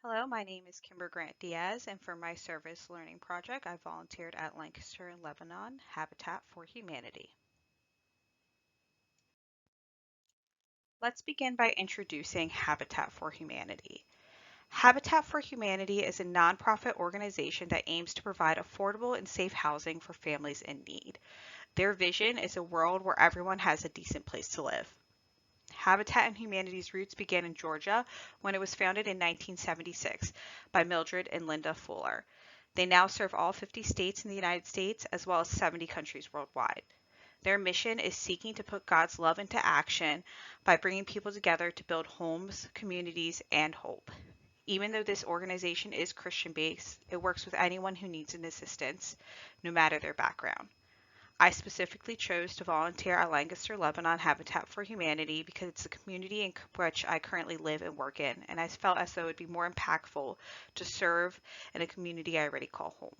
Hello, my name is Kimber Grant-Diaz, and for my service learning project, I volunteered at Lancaster Lebanon Habitat for Humanity. Let's begin by introducing Habitat for Humanity. Habitat for Humanity is a nonprofit organization that aims to provide affordable and safe housing for families in need. Their vision is a world where everyone has a decent place to live. Habitat and Humanity's roots began in Georgia when it was founded in 1976 by Mildred and Linda Fuller. They now serve all 50 states in the United States as well as 70 countries worldwide. Their mission is seeking to put God's love into action by bringing people together to build homes, communities, and hope. Even though this organization is Christian based, it works with anyone who needs an assistance, no matter their background. I specifically chose to volunteer at Lancaster Lebanon Habitat for Humanity because it's the community in which I currently live and work in, and I felt as though it would be more impactful to serve in a community I already call home.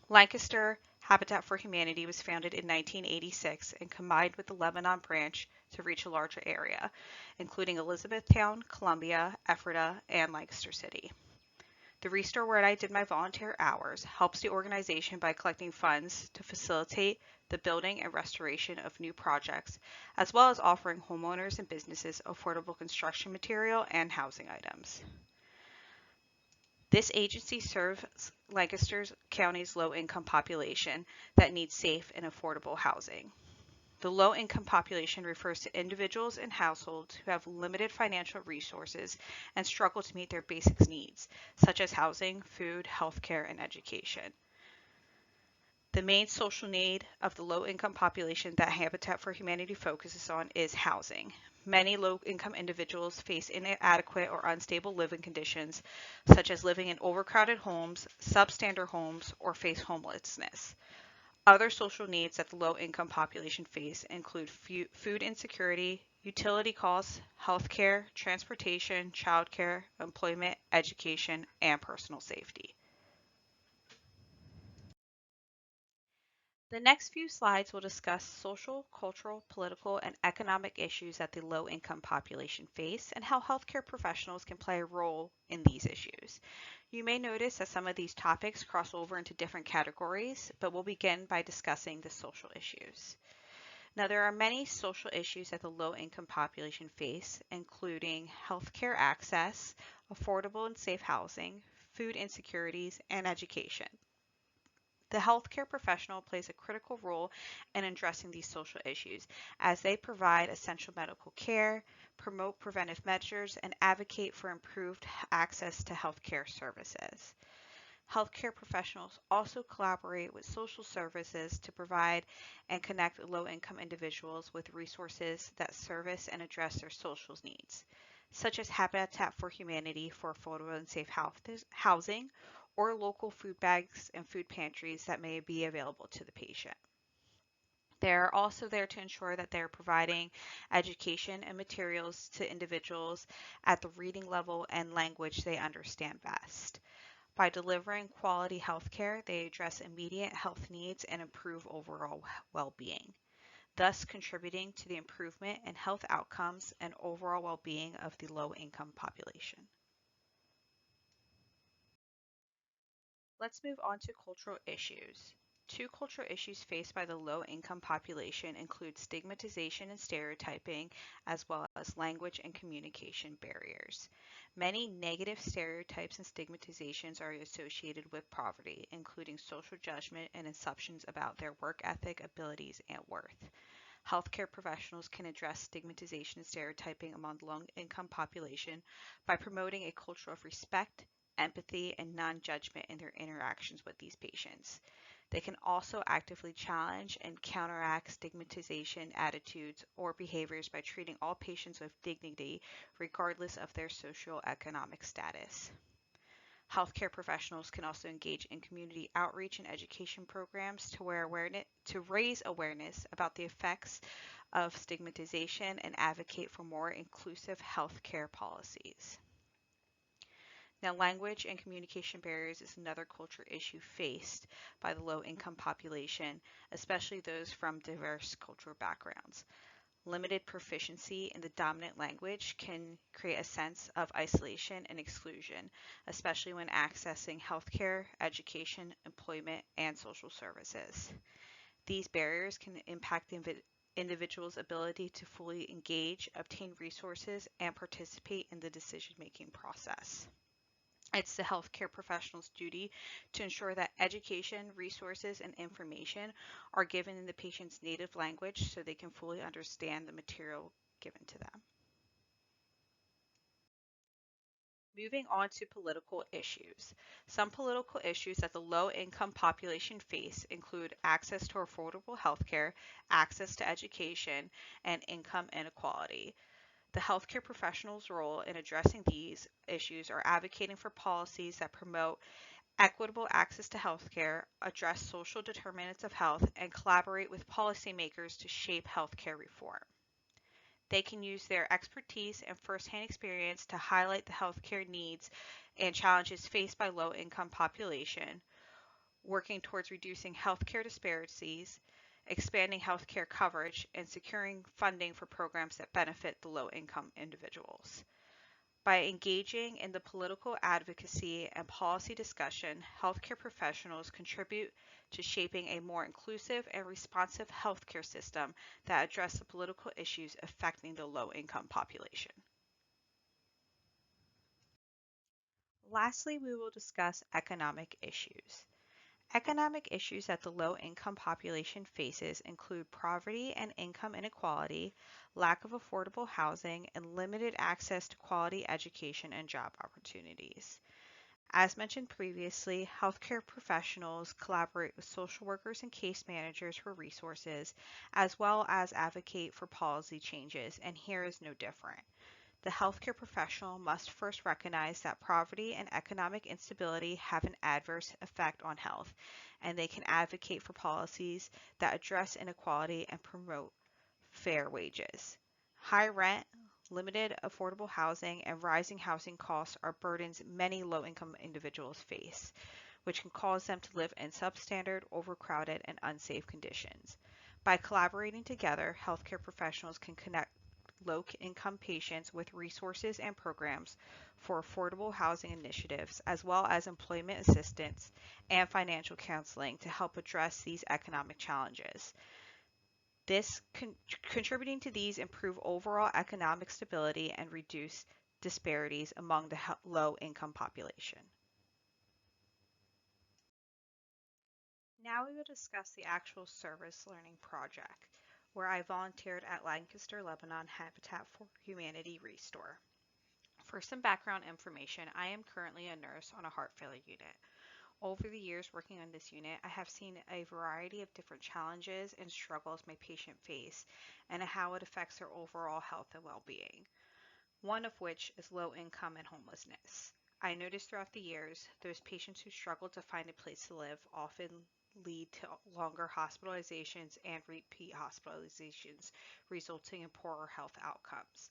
Lancaster Habitat for Humanity was founded in 1986 and combined with the Lebanon branch to reach a larger area, including Elizabethtown, Columbia, Ephrata, and Lancaster City. The Restore, where I did my volunteer hours, helps the organization by collecting funds to facilitate the building and restoration of new projects, as well as offering homeowners and businesses affordable construction material and housing items. This agency serves Lancaster County's low-income population that needs safe and affordable housing. The low-income population refers to individuals and households who have limited financial resources and struggle to meet their basic needs, such as housing, food, healthcare, and education. The main social need of the low-income population that Habitat for Humanity focuses on is housing. Many low-income individuals face inadequate or unstable living conditions, such as living in overcrowded homes, substandard homes, or face homelessness. Other social needs that the low-income population face include food insecurity, utility costs, healthcare, transportation, childcare, employment, education, and personal safety. The next few slides will discuss social, cultural, political, and economic issues that the low-income population face and how healthcare professionals can play a role in these issues. You may notice that some of these topics cross over into different categories, but we'll begin by discussing the social issues. Now, there are many social issues that the low-income population face, including healthcare access, affordable and safe housing, food insecurities, and education. The healthcare professional plays a critical role in addressing these social issues as they provide essential medical care, promote preventive measures, and advocate for improved access to healthcare services. Healthcare professionals also collaborate with social services to provide and connect low-income individuals with resources that service and address their social needs, such as Habitat for Humanity for affordable and safe housing, or local food banks and food pantries that may be available to the patient. They're also there to ensure that they're providing education and materials to individuals at the reading level and language they understand best. By delivering quality health care, they address immediate health needs and improve overall well-being, thus contributing to the improvement in health outcomes and overall well-being of the low-income population. Let's move on to cultural issues. Two cultural issues faced by the low-income population include stigmatization and stereotyping, as well as language and communication barriers. Many negative stereotypes and stigmatizations are associated with poverty, including social judgment and assumptions about their work ethic, abilities, and worth. Healthcare professionals can address stigmatization and stereotyping among the low-income population by promoting a culture of respect, empathy, and non-judgment in their interactions with these patients. They can also actively challenge and counteract stigmatization attitudes or behaviors by treating all patients with dignity regardless of their socioeconomic status. Healthcare professionals can also engage in community outreach and education programs to raise awareness about the effects of stigmatization and advocate for more inclusive healthcare policies. Now, language and communication barriers is another culture issue faced by the low-income population, especially those from diverse cultural backgrounds. Limited proficiency in the dominant language can create a sense of isolation and exclusion, especially when accessing healthcare, education, employment, and social services. These barriers can impact the individual's ability to fully engage, obtain resources, and participate in the decision-making process. It's the healthcare professional's duty to ensure that education, resources, and information are given in the patient's native language so they can fully understand the material given to them. Moving on to political issues. Some political issues that the low income population face include access to affordable healthcare, access to education, and income inequality. The healthcare professional's role in addressing these issues are advocating for policies that promote equitable access to healthcare, address social determinants of health, and collaborate with policymakers to shape healthcare reform. They can use their expertise and firsthand experience to highlight the healthcare needs and challenges faced by low-income population, working towards reducing healthcare disparities, expanding healthcare coverage, and securing funding for programs that benefit the low-income individuals. By engaging in the political advocacy and policy discussion, healthcare professionals contribute to shaping a more inclusive and responsive healthcare system that address the political issues affecting the low-income population. Lastly, we will discuss economic issues. Economic issues that the low-income population faces include poverty and income inequality, lack of affordable housing, and limited access to quality education and job opportunities. As mentioned previously, healthcare professionals collaborate with social workers and case managers for resources, as well as advocate for policy changes, and here is no different. The healthcare professional must first recognize that poverty and economic instability have an adverse effect on health, and they can advocate for policies that address inequality and promote fair wages. High rent, limited affordable housing, and rising housing costs are burdens many low-income individuals face, which can cause them to live in substandard, overcrowded, and unsafe conditions. By collaborating together, healthcare professionals can connect low-income patients with resources and programs for affordable housing initiatives, as well as employment assistance and financial counseling to help address these economic challenges. Contributing to these improve overall economic stability and reduce disparities among the low-income population. Now we will discuss the actual service learning project, where I volunteered at Lancaster Lebanon Habitat for Humanity Restore. For some background information, I am currently a nurse on a heart failure unit. Over the years working on this unit, I have seen a variety of different challenges and struggles my patients face and how it affects their overall health and well-being, one of which is low income and homelessness. I noticed throughout the years, those patients who struggle to find a place to live often lead to longer hospitalizations and repeat hospitalizations, resulting in poorer health outcomes.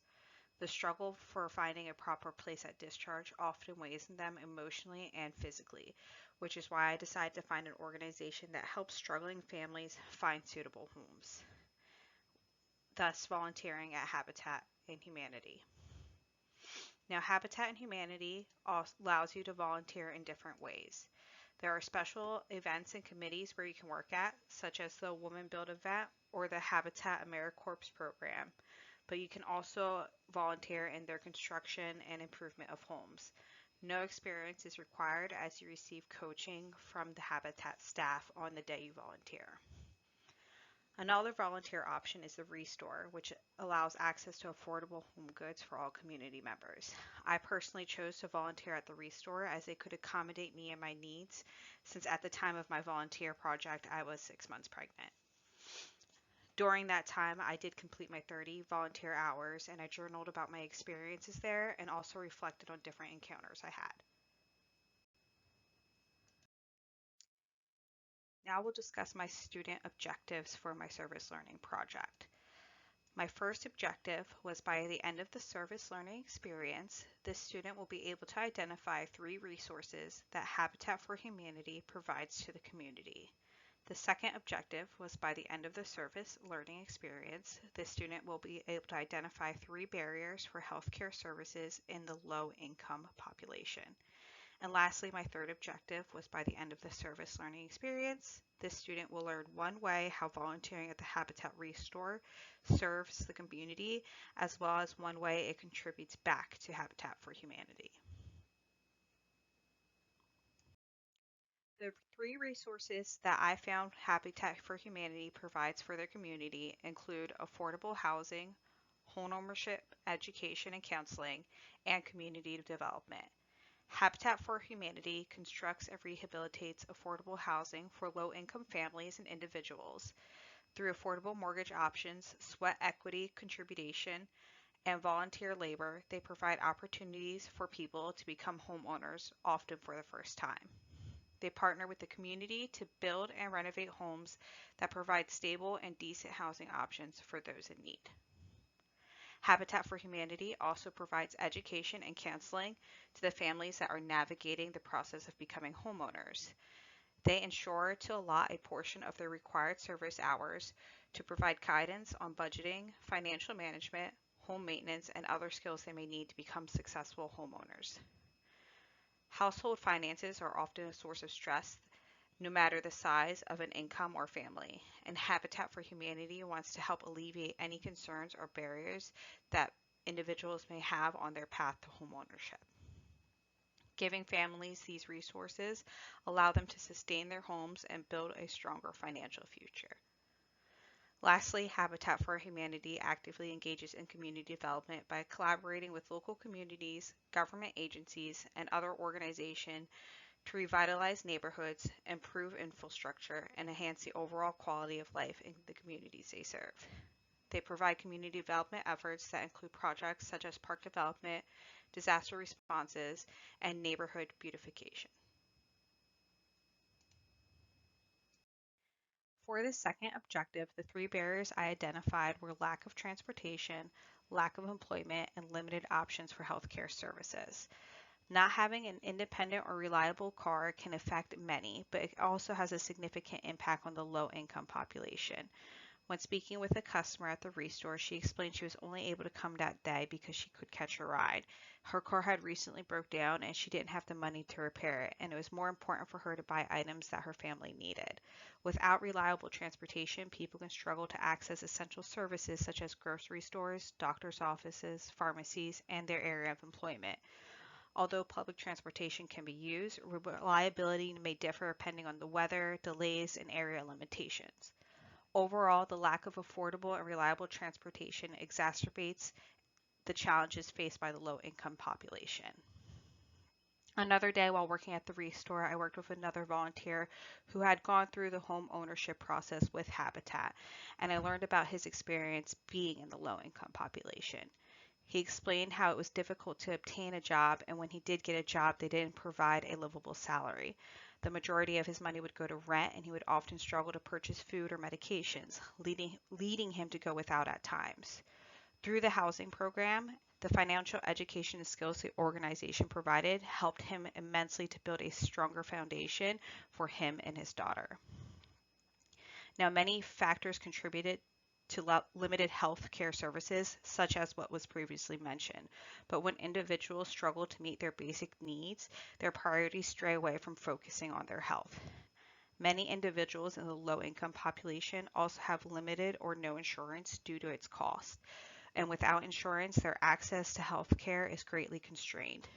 The struggle for finding a proper place at discharge often weighs on them emotionally and physically, which is why I decided to find an organization that helps struggling families find suitable homes, thus volunteering at Habitat and Humanity. Now, Habitat and Humanity allows you to volunteer in different ways. There are special events and committees where you can work at, such as the Woman Build event or the Habitat AmeriCorps program, but you can also volunteer in their construction and improvement of homes. No experience is required as you receive coaching from the Habitat staff on the day you volunteer. Another volunteer option is the Restore, which allows access to affordable home goods for all community members. I personally chose to volunteer at the Restore as they could accommodate me and my needs, since at the time of my volunteer project I was 6 months pregnant. During that time, I did complete my 30 volunteer hours and I journaled about my experiences there and also reflected on different encounters I had. Now we'll discuss my student objectives for my service learning project. My first objective was by the end of the service learning experience, the student will be able to identify 3 resources that Habitat for Humanity provides to the community. The second objective was by the end of the service learning experience, the student will be able to identify 3 barriers for healthcare services in the low income population. And lastly, my third objective was by the end of the service learning experience, the student will learn 1 way how volunteering at the Habitat Restore serves the community, as well as 1 way it contributes back to Habitat for Humanity. The 3 resources that I found Habitat for Humanity provides for their community include affordable housing, homeownership, education and counseling, and community development. Habitat for Humanity constructs and rehabilitates affordable housing for low-income families and individuals. Through affordable mortgage options, sweat equity contribution, and volunteer labor, they provide opportunities for people to become homeowners, often for the first time. They partner with the community to build and renovate homes that provide stable and decent housing options for those in need. Habitat for Humanity also provides education and counseling to the families that are navigating the process of becoming homeowners. They ensure to allot a portion of their required service hours to provide guidance on budgeting, financial management, home maintenance, and other skills they may need to become successful homeowners. Household finances are often a source of stress, no matter the size of an income or family, and Habitat for Humanity wants to help alleviate any concerns or barriers that individuals may have on their path to homeownership. Giving families these resources allow them to sustain their homes and build a stronger financial future. Lastly, Habitat for Humanity actively engages in community development by collaborating with local communities, government agencies, and other organizations to revitalize neighborhoods, improve infrastructure, and enhance the overall quality of life in the communities they serve. They provide community development efforts that include projects such as park development, disaster responses, and neighborhood beautification. For the second objective, the 3 barriers I identified were lack of transportation, lack of employment, and limited options for healthcare services. Not having an independent or reliable car can affect many, but it also has a significant impact on the low-income population. When speaking with a customer at the Restore, she explained she was only able to come that day because she could catch a ride. Her car had recently broke down and she didn't have the money to repair it, and it was more important for her to buy items that her family needed. Without reliable transportation, people can struggle to access essential services such as grocery stores, doctor's offices, pharmacies, and their area of employment. Although public transportation can be used, reliability may differ depending on the weather, delays, and area limitations. Overall, the lack of affordable and reliable transportation exacerbates the challenges faced by the low-income population. Another day while working at the Restore, I worked with another volunteer who had gone through the home ownership process with Habitat, and I learned about his experience being in the low-income population. He explained how it was difficult to obtain a job, and when he did get a job, they didn't provide a livable salary. The majority of his money would go to rent, and he would often struggle to purchase food or medications, leading him to go without at times. Through the housing program, the financial education and skills the organization provided helped him immensely to build a stronger foundation for him and his daughter. Now, many factors contributed to limited health care services, such as what was previously mentioned. But when individuals struggle to meet their basic needs, their priorities stray away from focusing on their health. Many individuals in the low-income population also have limited or no insurance due to its cost, and without insurance, their access to health care is greatly constrained.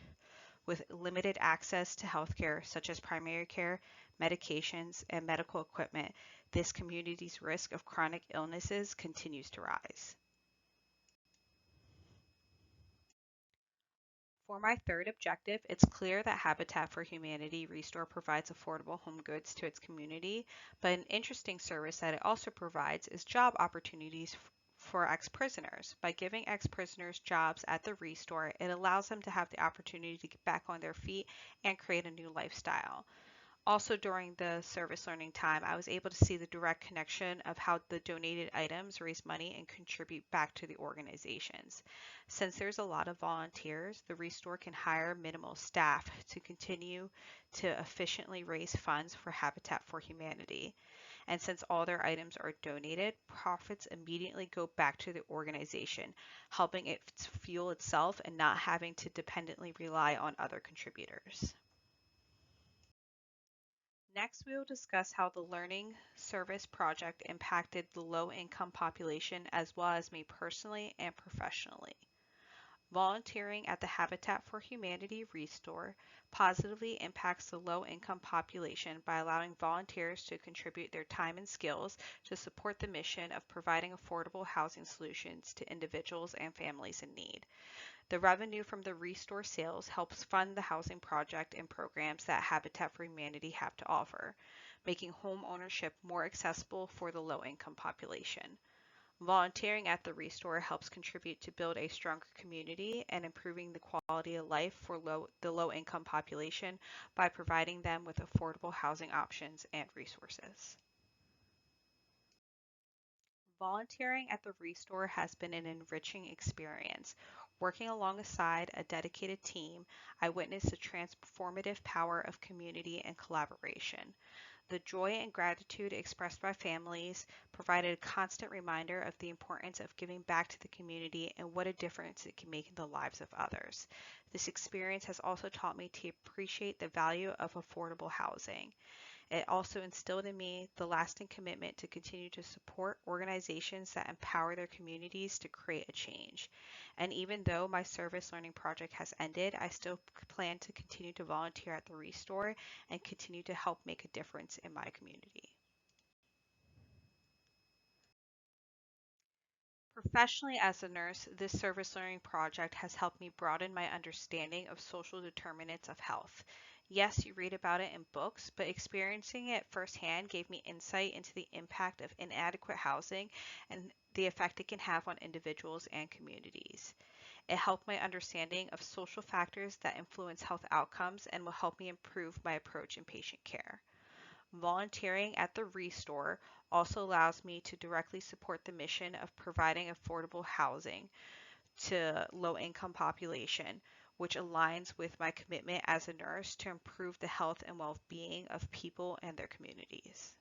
With limited access to health care, such as primary care, medications, and medical equipment, this community's risk of chronic illnesses continues to rise. For my third objective, it's clear that Habitat for Humanity Restore provides affordable home goods to its community, but an interesting service that it also provides is job opportunities for ex-prisoners. By giving ex-prisoners jobs at the Restore, it allows them to have the opportunity to get back on their feet and create a new lifestyle. Also, during the service learning time, I was able to see the direct connection of how the donated items raise money and contribute back to the organizations. Since there's a lot of volunteers, the Restore can hire minimal staff to continue to efficiently raise funds for Habitat for Humanity. And since all their items are donated, profits immediately go back to the organization, helping it fuel itself and not having to dependently rely on other contributors. Next, we will discuss how the Learning Service Project impacted the low income population as well as me personally and professionally. Volunteering at the Habitat for Humanity Restore positively impacts the low income population by allowing volunteers to contribute their time and skills to support the mission of providing affordable housing solutions to individuals and families in need. The revenue from the Restore sales helps fund the housing project and programs that Habitat for Humanity have to offer, making home ownership more accessible for the low income population. Volunteering at the Restore helps contribute to build a stronger community and improving the quality of life for the low income population by providing them with affordable housing options and resources. Volunteering at the Restore has been an enriching experience. Working alongside a dedicated team, I witnessed the transformative power of community and collaboration. The joy and gratitude expressed by families provided a constant reminder of the importance of giving back to the community and what a difference it can make in the lives of others. This experience has also taught me to appreciate the value of affordable housing. It also instilled in me the lasting commitment to continue to support organizations that empower their communities to create a change. And even though my service learning project has ended, I still plan to continue to volunteer at the Restore and continue to help make a difference in my community. Professionally, as a nurse, this service learning project has helped me broaden my understanding of social determinants of health. Yes, you read about it in books, but experiencing it firsthand gave me insight into the impact of inadequate housing and the effect it can have on individuals and communities. It helped my understanding of social factors that influence health outcomes and will help me improve my approach in patient care. Volunteering at the Restore also allows me to directly support the mission of providing affordable housing to low income population, which aligns with my commitment as a nurse to improve the health and well-being of people and their communities.